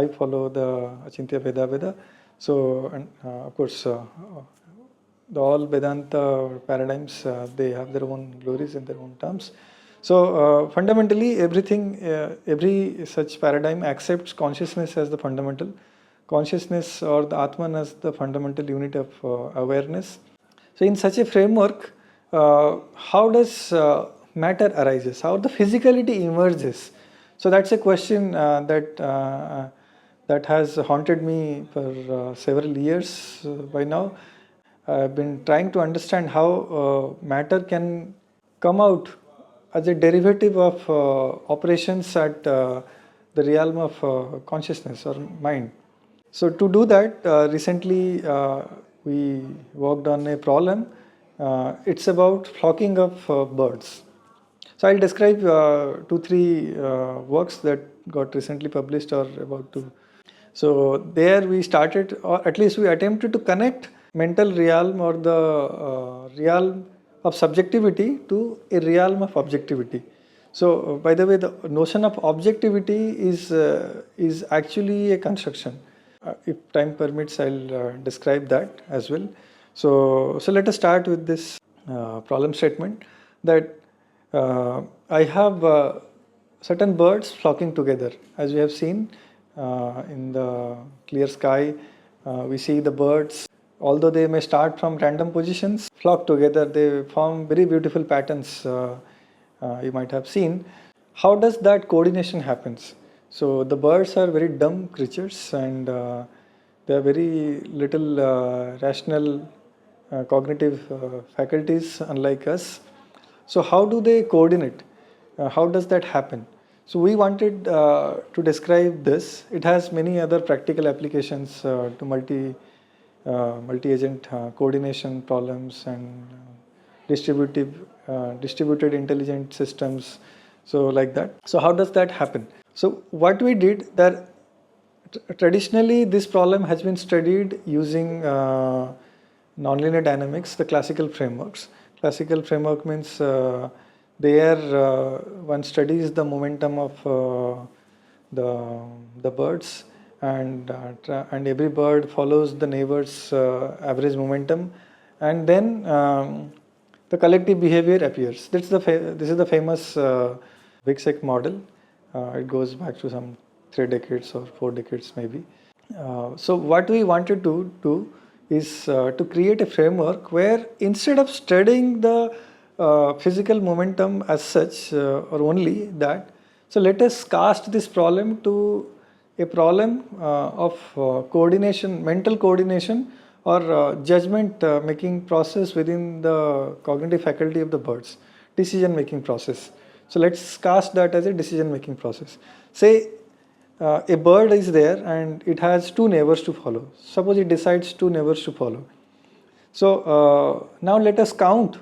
I follow the Achintya Veda. So, and, of course, the all Vedanta paradigms, they have their own glories in their own terms. So, fundamentally, every such paradigm accepts consciousness as the fundamental, consciousness or the Atman as the fundamental unit of awareness. So, in such a framework, how does matter arises? How the physicality emerges? So that's a question that has haunted me for several years by now. I've been trying to understand how matter can come out as a derivative of operations at the realm of consciousness or mind. So to do that, recently we worked on a problem. It's about flocking of birds. So I'll describe 2-3 works that got recently published or about to. So there we started, or at least we attempted to connect mental realm or the realm of subjectivity to a realm of objectivity. So by the way, the notion of objectivity is actually a construction. If time permits, I'll describe that as well. So let us start with this problem statement that I have certain birds flocking together. As we have seen in the clear sky, we see the birds, although they may start from random positions, flock together, they form very beautiful patterns you might have seen. How does that coordination happens? So the birds are very dumb creatures and they have very little rational cognitive faculties unlike us. So how do they coordinate? How does that happen? So we wanted to describe this. It has many other practical applications to multi-agent coordination problems and distributed intelligent systems. So like that. So how does that happen? So what we did that traditionally this problem has been studied using nonlinear dynamics, the classical frameworks. Classical framework means there one studies the momentum of the birds and every bird follows the neighbor's average momentum, and then the collective behavior appears. This is the famous Vicsek model. It goes back to some 3 decades or 4 decades maybe. So what we wanted to do is to create a framework where instead of studying the physical momentum as such or only that, so let us cast this problem to a problem of coordination, mental coordination or judgment making process within the cognitive faculty of the birds, decision making process. So let's cast that as a decision making process. Say a bird is there and it has 2 neighbors to follow. Suppose it decides 2 neighbors to follow. So now let us count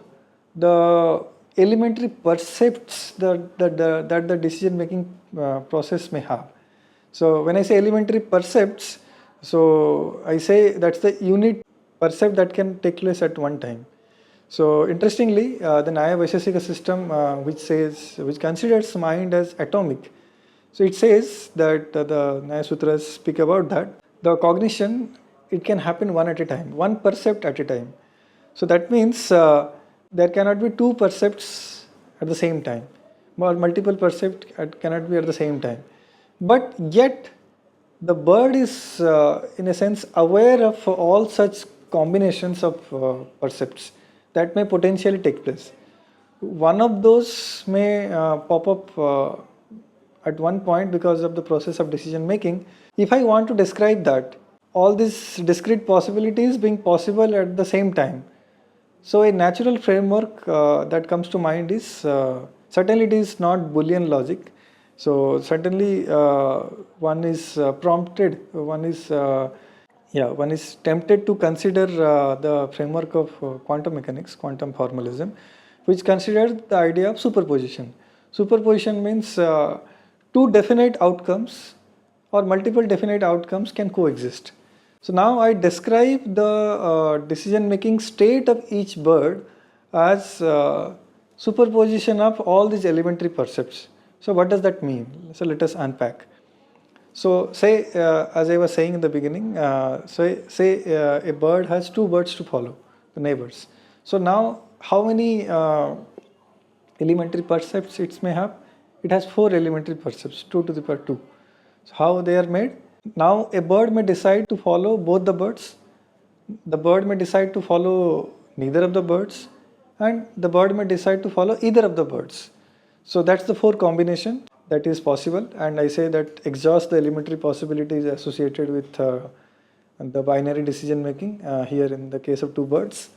the elementary percepts that the decision making process may have. So when I say elementary percepts, so I say that's the unit percept that can take place at one time. So interestingly, the Nyaya Vaisheshika system which considers mind as atomic. So it says that the Nyaya Sutras speak about that. The cognition, it can happen one at a time, one percept at a time. So that means there cannot be 2 percepts at the same time, or multiple percepts cannot be at the same time. But yet the bird is in a sense aware of all such combinations of percepts that may potentially take place. One of those may pop up at one point because of the process of decision making. If I want to describe that, all these discrete possibilities being possible at the same time. So a natural framework that comes to mind is, certainly it is not Boolean logic. So certainly one is prompted, one is tempted to consider the framework of quantum mechanics, quantum formalism, which considers the idea of superposition. Superposition means 2 definite outcomes or multiple definite outcomes can coexist. So now I describe the decision making state of each bird as superposition of all these elementary percepts. So what does that mean? So let us unpack. So say, as I was saying in the beginning, say a bird has two birds to follow, the neighbors. So now how many elementary percepts it may have? It has 4 elementary percepts, 2 to the power 2. So how they are made? Now a bird may decide to follow both the birds. The bird may decide to follow neither of the birds, and the bird may decide to follow either of the birds. So that's the 4 combination that is possible, and I say that exhausts the elementary possibilities associated with the binary decision making here in the case of 2 birds.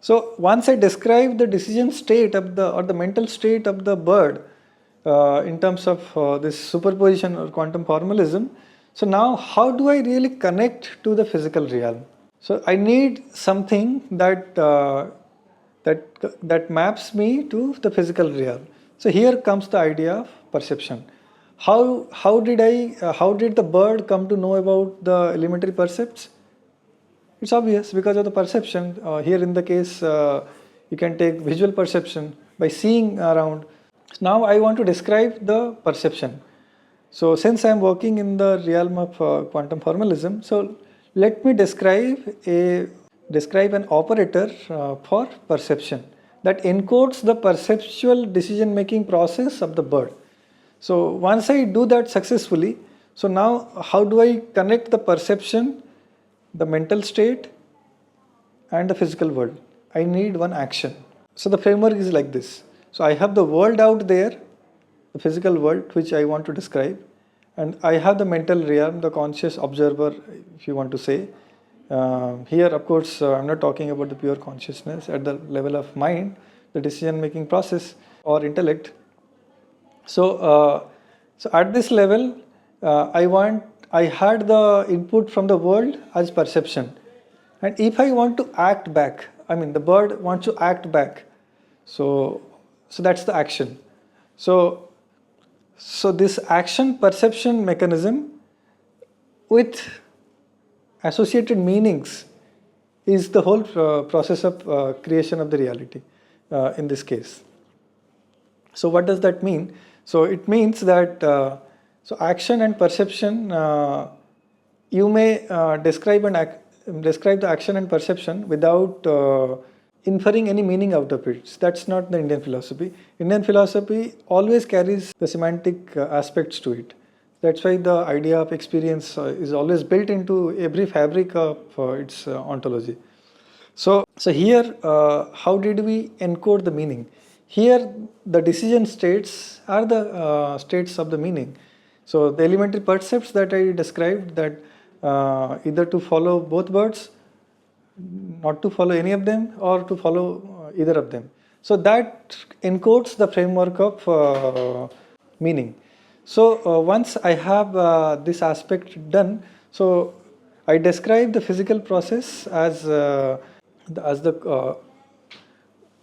So once I describe the decision state of the mental state of the bird in terms of this superposition or quantum formalism, so now how do I really connect to the physical realm? So I need something that maps me to the physical realm. So here comes the idea of perception. How did the bird come to know about the elementary percepts? It's obvious, because of the perception. Here in the case, you can take visual perception by seeing around. Now I want to describe the perception. So since I am working in the realm of quantum formalism, so let me describe an operator for perception that encodes the perceptual decision making process of the bird. So once I do that successfully, so now how do I connect the perception, the mental state, and the physical world? I need one action. So the framework is like this. So I have the world out there, the physical world which I want to describe, and I have the mental realm, the conscious observer, if you want to say. Here of course I'm not talking about the pure consciousness at the level of mind, the decision making process or intellect. So at this level I had the input from the world as perception, and if I want to act back, I mean the bird wants to act back, so that's the action. So this action perception mechanism with associated meanings is the whole process of creation of the reality in this case. So what does that mean? So it means that so action and perception, you may describe the action and perception without inferring any meaning out of it. That's not the Indian philosophy. Indian philosophy always carries the semantic aspects to it. That's why the idea of experience is always built into every fabric of its ontology. So here, how did we encode the meaning? Here, the decision states are the states of the meaning. So the elementary percepts that I described, that either to follow both birds, not to follow any of them, or to follow either of them. So that encodes the framework of meaning. So once I have this aspect done, so I describe the physical process as the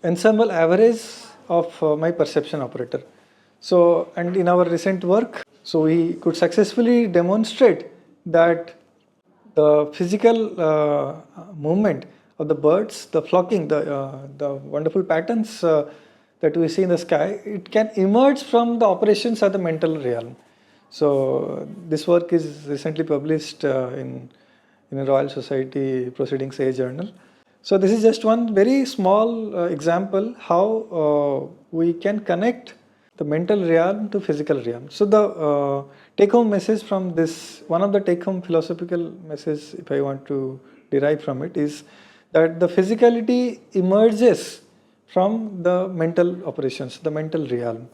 ensemble average of my perception operator. So, and in our recent work, so we could successfully demonstrate that the physical movement of the birds, the flocking, the wonderful patterns that we see in the sky, it can emerge from the operations of the mental realm. So this work is recently published in a Royal Society Proceedings A journal. So this is just one very small example how we can connect the mental realm to physical realm. So the take-home message from this, one of the take-home philosophical message, if I want to derive from it, is that the physicality emerges from the mental operations, the mental realm.